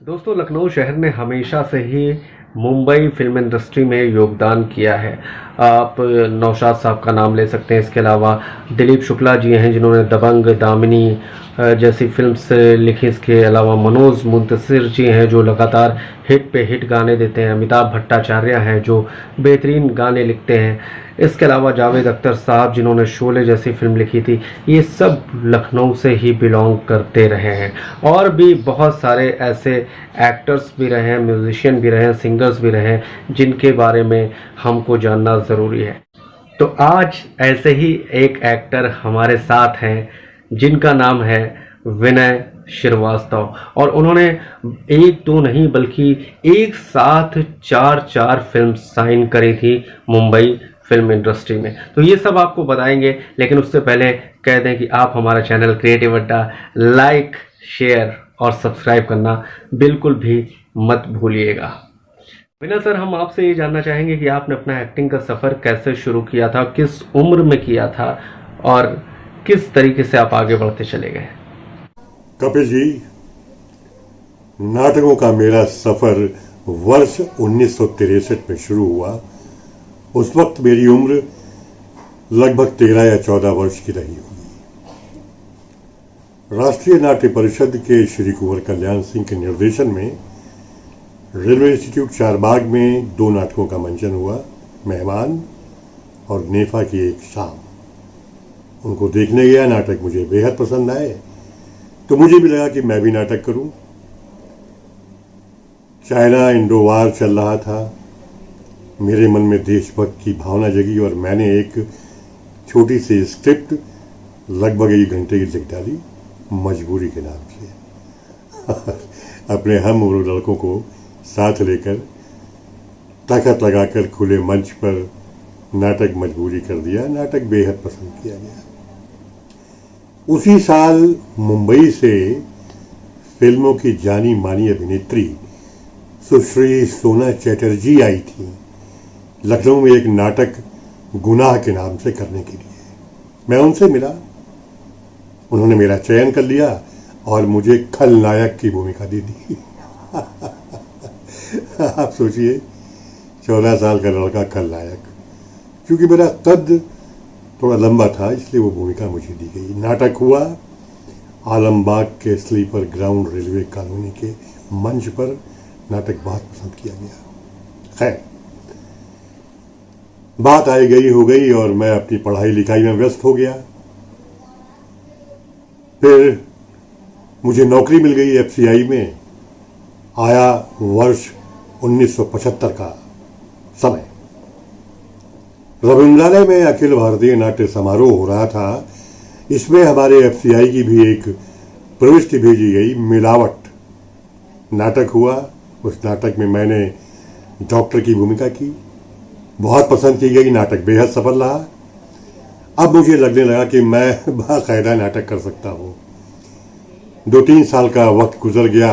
दोस्तों, लखनऊ शहर ने हमेशा से ही मुंबई फिल्म इंडस्ट्री में योगदान किया है। आप नौशाद साहब का नाम ले सकते हैं। इसके अलावा दिलीप शुक्ला जी हैं जिन्होंने दबंग, दामिनी जैसी फिल्म्स लिखी। इसके अलावा मनोज मुंतशिर जी हैं जो लगातार हिट पे हिट गाने देते हैं। अमिताभ भट्टाचार्य हैं जो बेहतरीन गाने लिखते हैं। इसके अलावा जावेद अख्तर साहब जिन्होंने शोले जैसी फिल्म लिखी थी। ये सब लखनऊ से ही बिलोंग करते रहे हैं। और भी बहुत सारे ऐसे एक्टर्स भी रहे हैं, म्यूजिशियन भी रहे हैं, सिंगर्स भी रहे हैं जिनके बारे में हमको जानना ज़रूरी है। तो आज ऐसे ही एक एक्टर हमारे साथ हैं जिनका नाम है विनय श्रीवास्तव। और उन्होंने एक दो नहीं बल्कि एक साथ चार फिल्म साइन करी थी मुंबई फिल्म इंडस्ट्री में। तो ये सब आपको बताएंगे, लेकिन उससे पहले कह दें कि आप हमारा चैनल क्रिएटिव अड्डा लाइक, शेयर और सब्सक्राइब करना बिल्कुल भी मत भूलिएगा। विनय सर, हम आपसे ये जानना चाहेंगे कि आपने अपना एक्टिंग का सफ़र कैसे शुरू किया था, किस उम्र में किया था और किस तरीके से आप आगे बढ़ते चले गए। कपिल जी, नाटकों का मेरा सफर वर्ष 1963 में शुरू हुआ। उस वक्त मेरी उम्र लगभग 13 या 14 वर्ष की रही होगी। राष्ट्रीय नाट्य परिषद के श्री कुंवर कल्याण सिंह के निर्देशन में रेलवे इंस्टीट्यूट चारबाग में 2 नाटकों का मंचन हुआ, मेहमान और नेफा की एक शाम। उनको देखने गया, नाटक मुझे बेहद पसंद आए, तो मुझे भी लगा कि मैं भी नाटक करूं। चाइना इंडो वार चल रहा था। मेरे मन में देशभक्त की भावना जगी और मैंने एक छोटी सी स्क्रिप्ट लगभग 1 घंटे की लिख डाली, मजबूरी के नाम से। अपने हम उम्र लड़कों को साथ लेकर ताकत लगाकर खुले मंच पर नाटक मजबूरी कर दिया। नाटक बेहद पसंद किया गया। उसी साल मुंबई से फिल्मों की जानी मानी अभिनेत्री सुश्री सोना चैटर्जी आई थी लखनऊ में एक नाटक गुनाह के नाम से करने के लिए। मैं उनसे मिला, उन्होंने मेरा चयन कर लिया और मुझे खलनायक की भूमिका दे दी। आप सोचिए, 14 साल का लड़का खलनायक। क्योंकि मेरा कद थोड़ा लंबा था इसलिए वो भूमिका मुझे दी गई। नाटक हुआ आलमबाग के स्लीपर ग्राउंड रेलवे कॉलोनी के मंच पर। नाटक बहुत पसंद किया गया। खैर, बात आई गई हो गई और मैं अपनी पढ़ाई लिखाई में व्यस्त हो गया। फिर मुझे नौकरी मिल गई एफसीआई में। आया वर्ष 1975 का समय। रविंद्रालय में अखिल भारतीय नाट्य समारोह हो रहा था। इसमें हमारे एफसीआई की भी एक प्रविष्टि भेजी गई, मिलावट। नाटक हुआ। उस नाटक में मैंने डॉक्टर की भूमिका की। बहुत पसंद की गई। नाटक बेहद सफल रहा। अब मुझे लगने लगा कि मैं बाकायदा नाटक कर सकता हूँ। 2-3 साल का वक्त गुजर गया।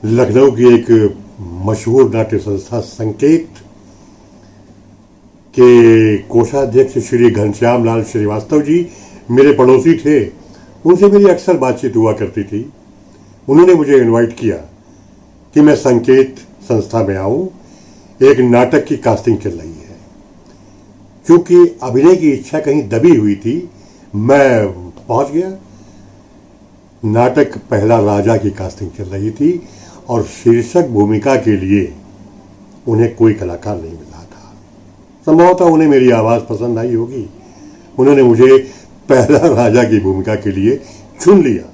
लखनऊ की एक मशहूर नाट्य संस्था संकेत के कोषाध्यक्ष श्री घनश्याम लाल श्रीवास्तव जी मेरे पड़ोसी थे। उनसे मेरी अक्सर बातचीत हुआ करती थी। उन्होंने मुझे इनवाइट किया कि मैं संकेत संस्था में आऊं। एक नाटक की कास्टिंग चल रही है। क्योंकि अभिनय की इच्छा कहीं दबी हुई थी, मैं पहुंच गया। नाटक पहला राजा की कास्टिंग चल रही थी और शीर्षक भूमिका के लिए उन्हें कोई कलाकार नहीं मिला था। संभवतः उन्हें मेरी आवाज़ पसंद आई होगी। उन्होंने मुझे पहला राजा की भूमिका के लिए चुन लिया।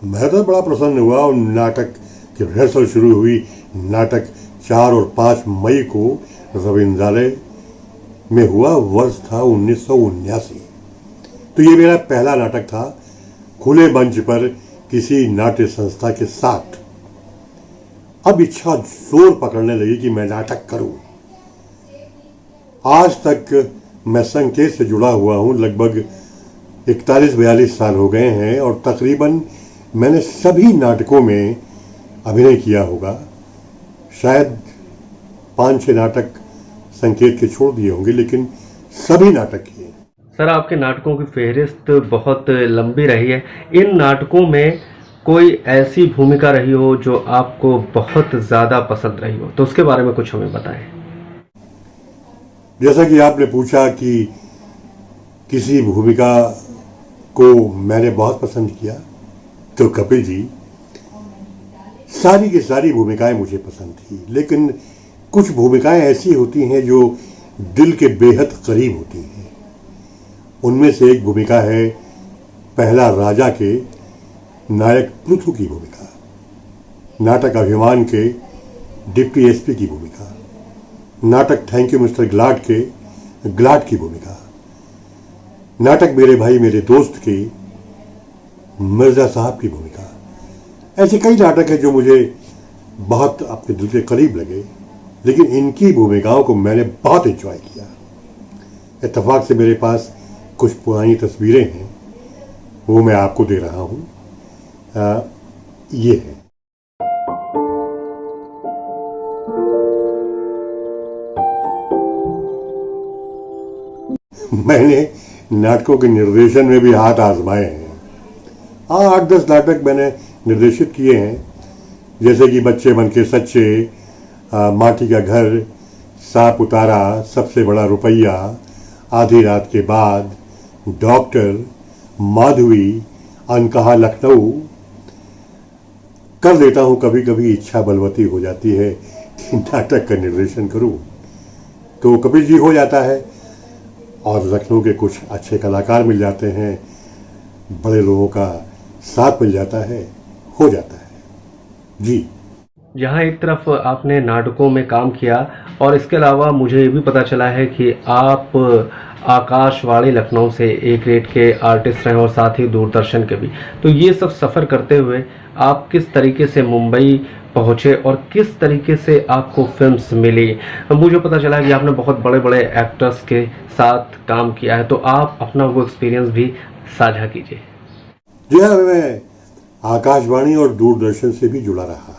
मैं तो बड़ा प्रसन्न हुआ और नाटक की रिहर्सल शुरू हुई। नाटक 4 और 5 मई को रविंद्रालय में हुआ। वर्ष था 1979। तो ये मेरा पहला नाटक था खुले मंच पर किसी नाट्य संस्था के साथ। अब इच्छा जोर पकड़ने लगी कि मैं नाटक करूं। आज तक मैं संकेत से जुड़ा हुआ हूं। लगभग 41-42 साल हो गए हैं और तकरीबन मैंने सभी नाटकों में अभिनय किया होगा। शायद 5-6 नाटक संकेत के छोड़ दिए होंगे, लेकिन सभी नाटक किए। सर, आपके नाटकों की फेहरिस्त बहुत लंबी रही है। इन नाटकों में कोई ऐसी भूमिका रही हो जो आपको बहुत ज़्यादा पसंद रही हो, तो उसके बारे में कुछ हमें बताएं। जैसा कि आपने पूछा कि किसी भूमिका को मैंने बहुत पसंद किया, तो कपिल जी, सारी की सारी भूमिकाएं मुझे पसंद थी, लेकिन कुछ भूमिकाएं ऐसी होती हैं जो दिल के बेहद करीब होती हैं। उनमें से एक भूमिका है पहला राजा के नायक पृथु की भूमिका, नाटक अभिमान के डिप्टी एसपी की भूमिका, नाटक थैंक यू मिस्टर ग्लाड के ग्लाड की भूमिका, नाटक मेरे भाई मेरे दोस्त की मिर्जा साहब की भूमिका। ऐसे कई नाटक हैं जो मुझे बहुत अपने दिल के करीब लगे, लेकिन इनकी भूमिकाओं को मैंने बहुत एंजॉय किया। इत्तेफाक से मेरे पास कुछ पुरानी तस्वीरें हैं, वो मैं आपको दे रहा हूं। ये है। मैंने नाटकों के निर्देशन में भी हाथ आजमाए हैं। हाँ, 8-10 नाटक मैंने निर्देशित किए हैं, जैसे कि बच्चे मन के सच्चे, माटी का घर, सांप उतारा, सबसे बड़ा रुपया, आधी रात के बाद, डॉक्टर, माधवी, अनकहा लखनऊ। कर देता हूं कभी कभी इच्छा बलवती हो जाती है कि नाटक का निर्देशन करूं, तो कपिल जी हो जाता है और लखनऊ के कुछ अच्छे कलाकार मिल जाते हैं, बड़े लोगों का साथ मिल जाता है, हो जाता है जी। जहाँ एक तरफ आपने नाटकों में काम किया और इसके अलावा मुझे ये भी पता चला है कि आप आकाशवाणी लखनऊ से एक रेट के आर्टिस्ट हैं और साथ ही दूरदर्शन के भी। तो ये सब सफ़र करते हुए आप किस तरीके से मुंबई पहुँचे और किस तरीके से आपको फिल्म्स मिली? मुझे पता चला कि आपने बहुत बड़े बड़े एक्टर्स के साथ काम किया है, तो आप अपना वो एक्सपीरियंस भी साझा कीजिए। जी हाँ, मैं आकाशवाणी और दूरदर्शन से भी जुड़ा रहा,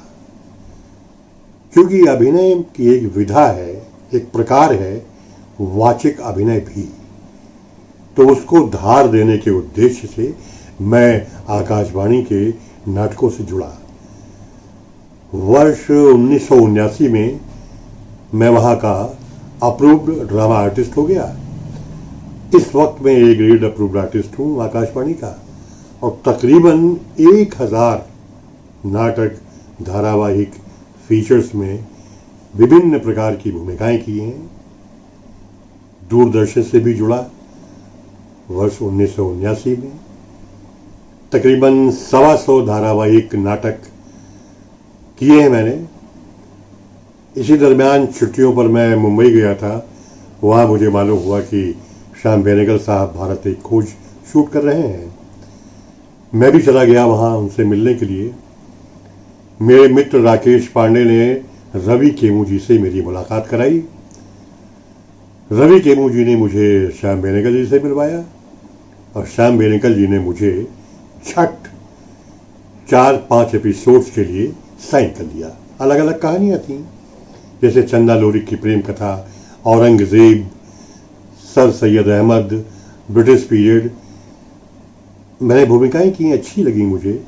क्योंकि अभिनय की एक विधा है, एक प्रकार है वाचिक अभिनय भी, तो उसको धार देने के उद्देश्य से मैं आकाशवाणी के नाटकों से जुड़ा। वर्ष 1979 में मैं वहाँ का अप्रूव्ड ड्रामा आर्टिस्ट हो गया। इस वक्त मैं एक ग्रेड अप्रूव्ड आर्टिस्ट हूँ आकाशवाणी का, और तकरीबन 1000 नाटक, धारावाहिक, फीचर्स में विभिन्न प्रकार की भूमिकाएं की हैं। दूरदर्शन से भी जुड़ा वर्ष 1979 में, तकरीबन 125 धारावाहिक नाटक किए हैं मैंने। इसी दरमियान छुट्टियों पर मैं मुंबई गया था, वहाँ मुझे मालूम हुआ कि श्याम बेनेगल साहब भारत एक खोज शूट कर रहे हैं। मैं भी चला गया वहाँ उनसे मिलने के लिए। मेरे मित्र राकेश पांडे ने रवि केमू जी से मेरी मुलाकात कराई। रवि केमू जी ने मुझे श्याम बेनेगल जी से मिलवाया और श्याम बेनेगल जी ने मुझे छठ 4-5 एपिसोड्स के लिए साइन कर लिया। अलग अलग कहानियाँ थीं, जैसे चंदा लोरी की प्रेम कथा, Aurangzeb, sir Syed Ahmad, British period. मैंने भूमिकाएं की, अच्छी लगी मुझे।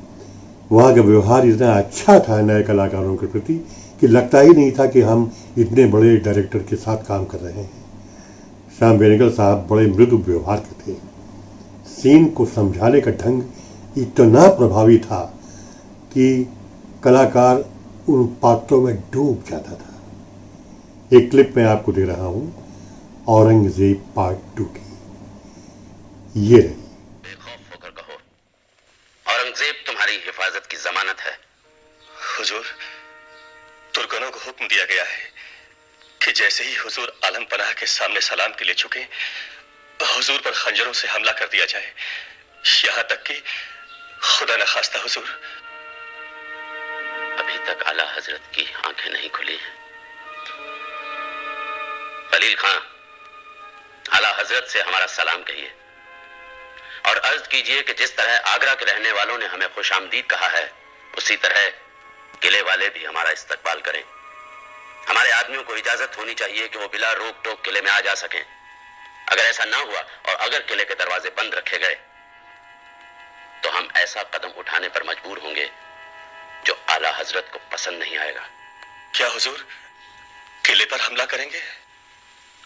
वहाँ का व्यवहार इतना अच्छा था नए कलाकारों के प्रति कि लगता ही नहीं था कि हम इतने बड़े डायरेक्टर के साथ काम कर रहे हैं। श्याम बेनेगल साहब बड़े मृदु व्यवहार के थे। सीन को समझाने का ढंग इतना प्रभावी था कि कलाकार उन पात्रों में डूब जाता था। एक क्लिप मैं आपको दे रहा हूं औरंगजेब पार्ट 2 की, ये रही। बेखौफ होकर कहो, औरंगजेब तुम्हारी हिफाजत की जमानत है। हुजूर, तुर्कनों को हुक्म दिया गया है कि जैसे ही हुजूर आलम पनाह के सामने सलाम के लिए झुके, हुजूर पर खंजरों से हमला कर दिया जाए, यहाँ तक कि खुदा न खास्ता हुजूर। अभी तक आला हजरत की आंखें नहीं खुली हैं। खलील खां, आला हजरत से हमारा सलाम कहिए और अर्ज कीजिए कि जिस तरह आगरा के रहने वालों ने हमें खुशामदीद कहा है, उसी तरह किले वाले भी हमारा इस्तकबाल करें। हमारे आदमियों को इजाजत होनी चाहिए कि वो बिला रोक टोक किले में आ जा सकें। अगर ऐसा ना हुआ और अगर किले के दरवाजे बंद रखे गए तो हम हम ऐसा कदम उठाने पर मजबूर होंगे जो आला हजरत को पसंद नहीं आएगा। क्या हुजूर किले पर हमला करेंगे?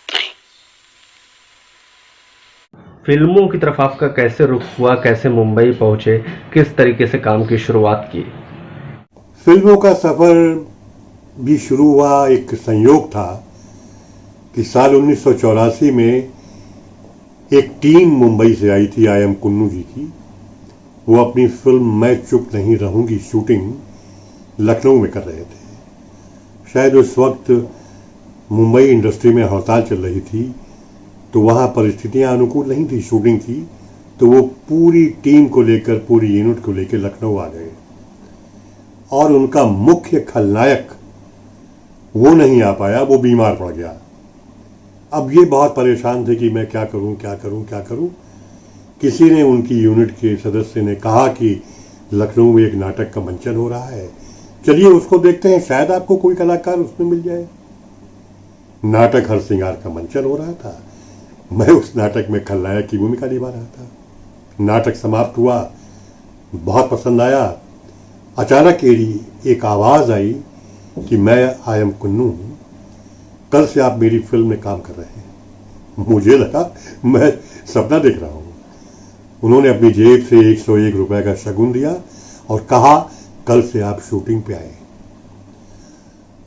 नहीं। फिल्मों की तरफ आपका कैसे रुख हुआ, कैसे मुंबई पहुंचे, किस तरीके से काम की शुरुआत की? फिल्मों का सफर भी शुरू हुआ, एक संयोग था कि साल 1984 में एक टीम मुंबई से आई थी आई एम कुन्नू जी की। वो अपनी फिल्म मैं चुप नहीं रहूंगी शूटिंग लखनऊ में कर रहे थे। शायद उस वक्त मुंबई इंडस्ट्री में हड़ताल चल रही थी, तो वहाँ परिस्थितियाँ अनुकूल नहीं थी शूटिंग की, तो वो पूरी टीम को लेकर, पूरी यूनिट को लेकर लखनऊ आ गए। और उनका मुख्य खलनायक वो नहीं आ पाया, वो बीमार पड़ गया। अब ये बहुत परेशान थे कि मैं क्या करूं क्या करूं क्या करूं। किसी ने, उनकी यूनिट के सदस्य ने कहा कि लखनऊ में एक नाटक का मंचन हो रहा है, चलिए उसको देखते हैं, शायद आपको कोई कलाकार उसमें मिल जाए। नाटक हर सिंगार का मंचन हो रहा था, मैं उस नाटक में खलनायक की भूमिका निभा रहा था। नाटक समाप्त हुआ, बहुत पसंद आया। अचानक एक आवाज आई कि मैं आई एम कुन्नू हूं, कल से आप मेरी फिल्म में काम कर रहे हैं। मुझे लगा मैं सपना देख रहा हूं। उन्होंने अपनी जेब से 101 रुपए का शगुन दिया और कहा कल से आप शूटिंग पे आए।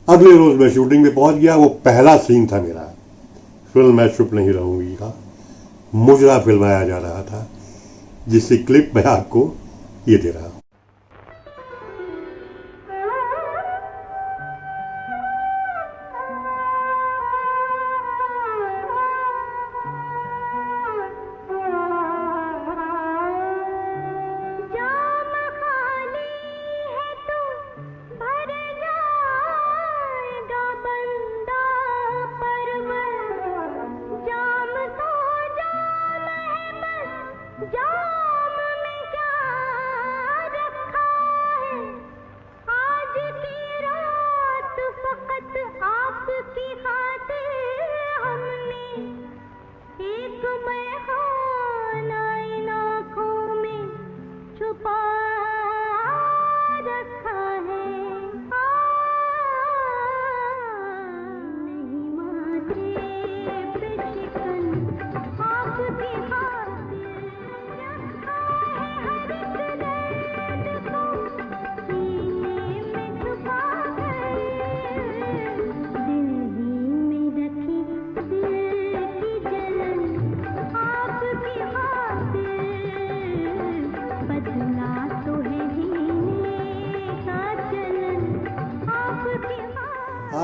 अगले रोज मैं शूटिंग में पहुंच गया। वो पहला सीन था मेरा फिल्म मैं चुप नहीं रहूंगी का। मुजरा फिल्माया जा रहा था, जिसकी क्लिप मैं आपको ये दे रहा हूं।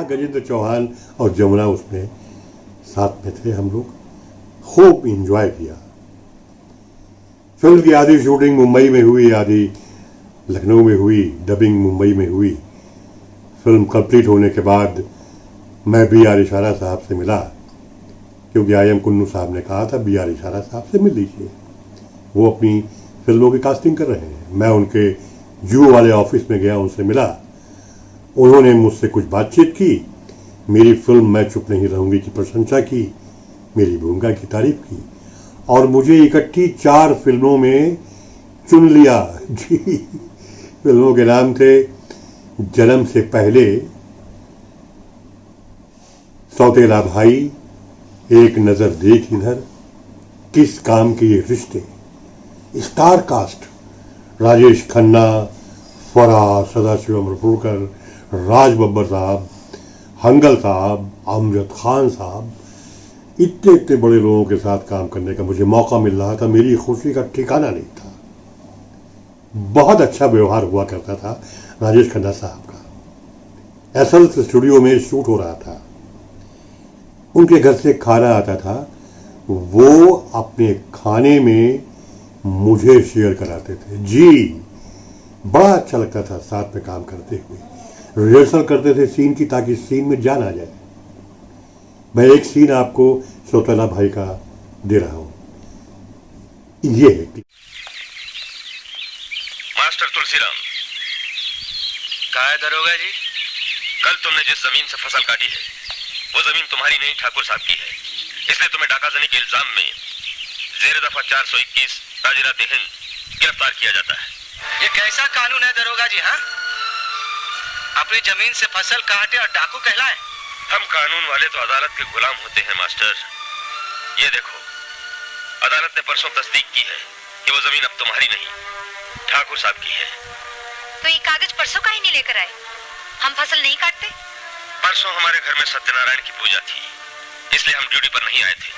गजेंद्र चौहान और जमुना उसमें साथ में थे। हम लोग खूब एंजॉय किया। फिल्म की आधी शूटिंग मुंबई में हुई, आधी लखनऊ में हुई, डबिंग मुंबई में हुई। फिल्म कंप्लीट होने के बाद मैं बी आर इशारा साहब से मिला, क्योंकि आई एम कुन्नू साहब ने कहा था बी आर इशारा साहब से मिल लीजिए, वो अपनी फिल्मों की कास्टिंग कर रहे हैं। मैं उनके जू वाले ऑफिस में गया, उनसे मिला। उन्होंने मुझसे कुछ बातचीत की, मेरी फिल्म मैं चुप नहीं रहूंगी की प्रशंसा की, मेरी भूमिका की तारीफ की और मुझे इकट्ठी 4 फिल्मों में चुन लिया। जी, फिल्मों के नाम थे जन्म से पहले, सौतेला भाई, एक नजर देख इधर, किस काम के ये रिश्ते। स्टार कास्ट राजेश खन्ना, फराह, सदाशिव अमरपुरकर, राज बब्बर साहब, हंगल साहब, अमजद खान साहब, इतने इतने बड़े लोगों के साथ काम करने का मुझे मौका मिल रहा था। मेरी खुशी का ठिकाना नहीं था। बहुत अच्छा व्यवहार हुआ करता था राजेश खन्ना साहब का। एसएल स्टूडियो में शूट हो रहा था, उनके घर से खाना आता था, वो अपने खाने में मुझे शेयर कराते थे। जी, बड़ा अच्छा लगता था साथ में काम करते हुए। रिहर्सल करते थे सीन की, ताकि सीन में जान आ जाए। मैं एक सीन आपको सौतेला भाई का दे रहा हूं, ये है। मास्टर तुलसीराम, कहा है दरोगा जी? कल तुमने जिस जमीन से फसल काटी है वो जमीन तुम्हारी नहीं, ठाकुर साहब की है। इसलिए तुम्हें डाकाजनी के इल्जाम में जेर दफा 421 ताजिरात हिंद गिरफ्तार किया जाता है। ये कैसा कानून है दरोगा जी? हाँ, अपनी जमीन से फसल काटे और डाकू कहलाए? हम कानून वाले तो अदालत के गुलाम होते हैं मास्टर। ये देखो, अदालत ने परसों तस्दीक की है कि वो जमीन अब तुम्हारी नहीं, ठाकुर साहब की है। तो ये कागज परसों का ही नहीं लेकर आए? हम फसल नहीं काटते? परसों हमारे घर में सत्यनारायण की पूजा थी, इसलिए हम ड्यूटी पर नहीं आए थे।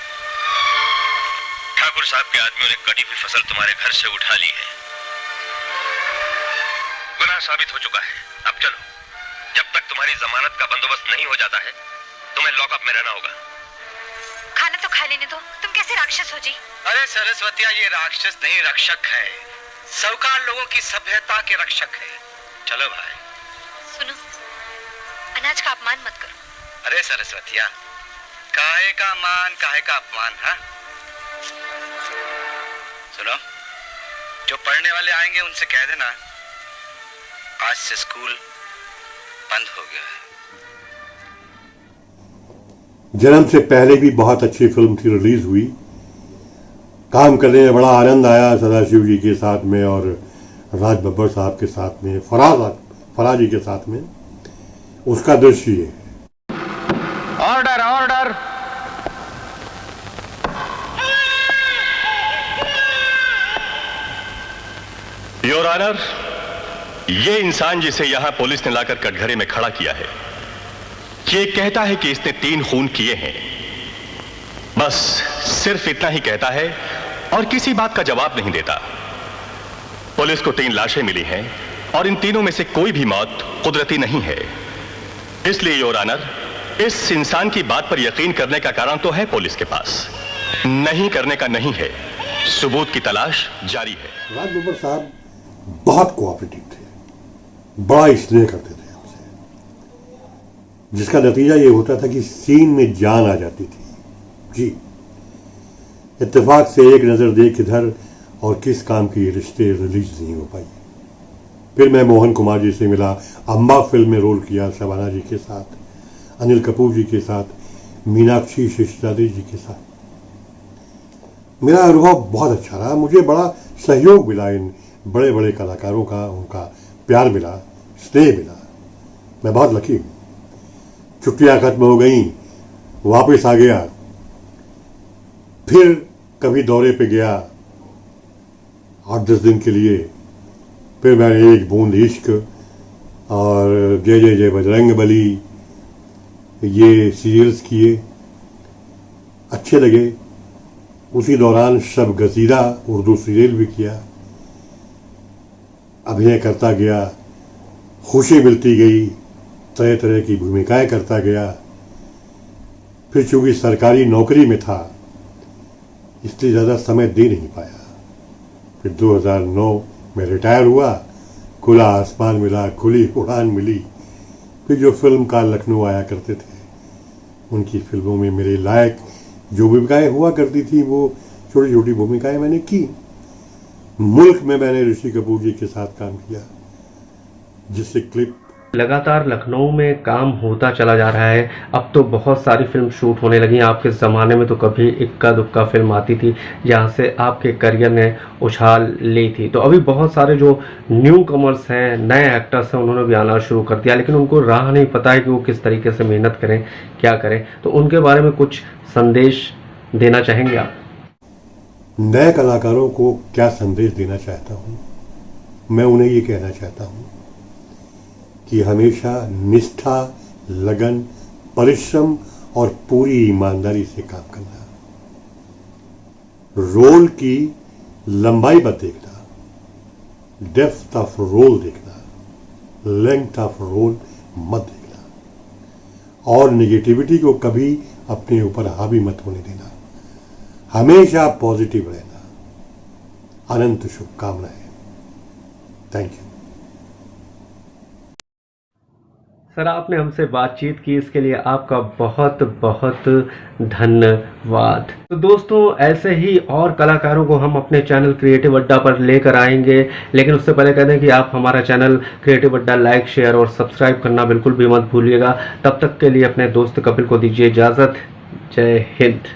ठाकुर साहब के आदमियों ने कटी हुई फसल तुम्हारे घर से उठा ली है। गुनाह साबित हो चुका है। अब चलो, जब तक तुम्हारी जमानत का बंदोबस्त नहीं हो जाता है तुम्हें लॉकअप में रहना होगा। खाना तो खा लेने दो। तुम कैसे राक्षस हो जी? अरे सरस्वतिया, ये राक्षस नहीं रक्षक है। साहूकार लोगों की सभ्यता के रक्षक है। चलो भाई। सुनो, अनाज का अपमान मत करो। अरे सरस्वतिया, काहे का मान काहे का अपमान? हाँ, सुनो, जो पढ़ने वाले आएंगे उनसे कह देना आज से स्कूल बंद हो गया है। जन्म से पहले भी बहुत अच्छी फिल्म थी, रिलीज हुई। काम करने में बड़ा आनंद आया सदाशिव जी के साथ में और राज बब्बर साहब के साथ में, फराज जी के साथ में। उसका दृश्य ये है। Order order. योर ऑनर, ये इंसान जिसे यहां पुलिस ने लाकर कटघरे में खड़ा किया है, ये कहता है कि इसने 3 खून किए हैं। बस सिर्फ इतना ही कहता है और किसी बात का जवाब नहीं देता। पुलिस को 3 लाशें मिली हैं और इन तीनों में से कोई भी मौत कुदरती नहीं है। इसलिए योर ऑनर, इस इंसान की बात पर यकीन करने का कारण तो है पुलिस के पास, नहीं करने का नहीं है। सबूत की तलाश जारी है। राज बब्बर साहब बहुत कोऑपरेटिव थे, बड़ा स्नेह करते थे हमसे, जिसका नतीजा ये होता था कि सीन में जान आ जाती थी। जी, इत्तेफाक से एक नज़र देख इधर और किस काम की रिश्ते रिलीज नहीं हो पाई। फिर मैं मोहन कुमार जी से मिला, अम्बा फिल्म में रोल किया शबाना जी के साथ, अनिल कपूर जी के साथ, मीनाक्षी शेषाद्री जी के साथ। मेरा अनुभव बहुत अच्छा रहा। मुझे बड़ा सहयोग मिला, इन बड़े बड़े कलाकारों का, उनका प्यार मिला, स्नेह मिला। मैं बहुत लकी हूँ। छुट्टियाँ खत्म हो गई, वापस आ गया, फिर कभी दौरे पे गया 8-10 दिन के लिए। फिर मैंने एक बूंद इश्क और जय जय जय बजरंगबली ये सीरियल्स किए, अच्छे लगे। उसी दौरान शब गजीरा उर्दू सीरियल भी किया, अभिनय करता गया, खुशी मिलती गई, तरह तरह की भूमिकाएं करता गया। फिर चूंकि सरकारी नौकरी में था इसलिए ज़्यादा समय दे नहीं पाया। फिर 2009 में रिटायर हुआ, खुला आसमान मिला, खुली उड़ान मिली। फिर जो फिल्मकार लखनऊ आया करते थे उनकी फिल्मों में मेरे लायक जो भूमिकाएं हुआ करती थी वो छोटी छोटी भूमिकाएं मैंने की। मुल्क में मैंने ऋषि कपूर जी के साथ काम किया, जिससे क्लिप लगातार लखनऊ में काम होता चला जा रहा है। अब तो बहुत सारी फिल्म शूट होने लगी। आपके ज़माने में तो कभी इक्का दुक्का फिल्म आती थी जहाँ से आपके करियर ने उछाल ली थी। तो अभी बहुत सारे जो न्यू कमर्स हैं, नए एक्टर्स हैं, उन्होंने भी आना शुरू कर दिया, लेकिन उनको राह नहीं पता है कि वो किस तरीके से मेहनत करें, क्या करें। तो उनके बारे में कुछ संदेश देना चाहेंगे आप? नए कलाकारों को क्या संदेश देना चाहता हूँ, मैं उन्हें ये कहना चाहता हूँ कि हमेशा निष्ठा, लगन, परिश्रम और पूरी ईमानदारी से काम करना। रोल की लंबाई मत देखना, डेप्थ ऑफ रोल देखना, लेंथ ऑफ रोल मत देखना, और नेगेटिविटी को कभी अपने ऊपर हावी मत होने देना। हमेशा पॉजिटिव रहना। अनंत शुभकामनाएं। थैंक यू सर, आपने हमसे बातचीत की, इसके लिए आपका बहुत बहुत धन्यवाद। तो दोस्तों, ऐसे ही और कलाकारों को हम अपने चैनल क्रिएटिव अड्डा पर लेकर आएंगे, लेकिन उससे पहले कह दें कि आप हमारा चैनल क्रिएटिव अड्डा लाइक, शेयर और सब्सक्राइब करना बिल्कुल भी मत भूलिएगा। तब तक के लिए अपने दोस्त कपिल को दीजिए इजाज़त। जय हिंद।